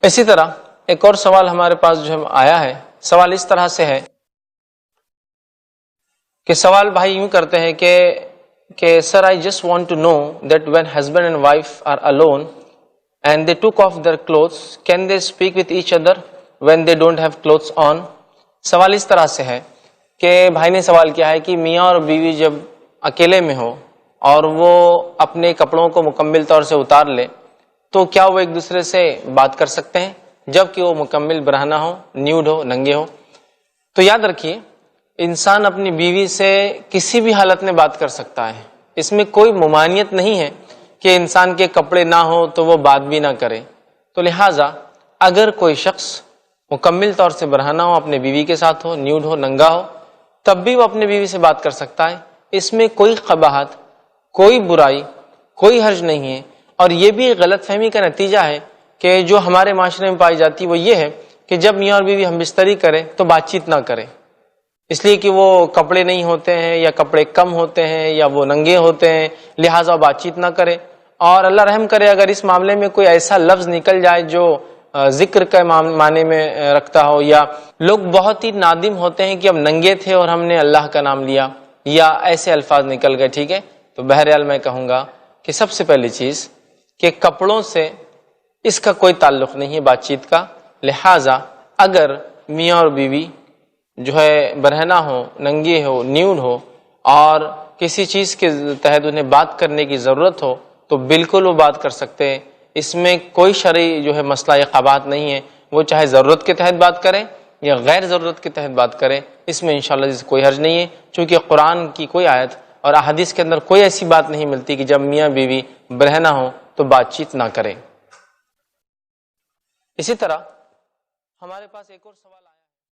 اسی طرح ایک اور سوال ہمارے پاس جو ہے آیا ہے، سوال اس طرح سے ہے کہ سوال بھائی یوں کرتے ہیں کہ sir I just want to know that when husband and wife are alone and they took off their clothes, can they speak with each other when they don't have clothes on؟ سوال اس طرح سے ہے کہ بھائی نے سوال کیا ہے کہ میاں اور بیوی جب اکیلے میں ہو اور وہ اپنے کپڑوں کو مکمل طور سے اتار لے تو کیا وہ ایک دوسرے سے بات کر سکتے ہیں جب کہ وہ مکمل برہنہ ہو، نیوڈ ہو، ننگے ہو؟ تو یاد رکھیے، انسان اپنی بیوی سے کسی بھی حالت میں بات کر سکتا ہے، اس میں کوئی ممانعت نہیں ہے کہ انسان کے کپڑے نہ ہو تو وہ بات بھی نہ کرے۔ تو لہٰذا اگر کوئی شخص مکمل طور سے برہنہ ہو، اپنے بیوی کے ساتھ ہو، نیوڈ ہو، ننگا ہو، تب بھی وہ اپنے بیوی سے بات کر سکتا ہے، اس میں کوئی قباحت، کوئی برائی، کوئی حرج نہیں ہے۔ اور یہ بھی غلط فہمی کا نتیجہ ہے کہ جو ہمارے معاشرے میں پائی جاتی وہ یہ ہے کہ جب میاں اور بیوی ہم بستری کریں تو بات چیت نہ کریں، اس لیے کہ وہ کپڑے نہیں ہوتے ہیں یا کپڑے کم ہوتے ہیں یا وہ ننگے ہوتے ہیں، لہٰذا بات چیت نہ کرے۔ اور اللہ رحم کرے اگر اس معاملے میں کوئی ایسا لفظ نکل جائے جو ذکر کے معنی میں رکھتا ہو، یا لوگ بہت ہی نادم ہوتے ہیں کہ اب ننگے تھے اور ہم نے اللہ کا نام لیا، یا ایسے الفاظ نکل گئے، ٹھیک ہے، تو بہرحال میں کہوں گا کہ سب سے پہلی چیز کہ کپڑوں سے اس کا کوئی تعلق نہیں ہے بات چیت کا، لہٰذا اگر میاں اور بیوی جو ہے برہنہ ہو، ننگے ہو، نیوڈ ہو اور کسی چیز کے تحت انہیں بات کرنے کی ضرورت ہو تو بالکل وہ بات کر سکتے ہیں، اس میں کوئی شرعی جو ہے مسئلہ یا قباحت نہیں ہے، وہ چاہے ضرورت کے تحت بات کریں یا غیر ضرورت کے تحت بات کریں، اس میں انشاءاللہ کوئی حرج نہیں ہے، چونکہ قرآن کی کوئی آیت اور احادیث کے اندر کوئی ایسی بات نہیں ملتی کہ جب میاں بیوی برہنہ ہو تو بات چیت نہ کریں۔ اسی طرح ہمارے پاس ایک اور سوال آیا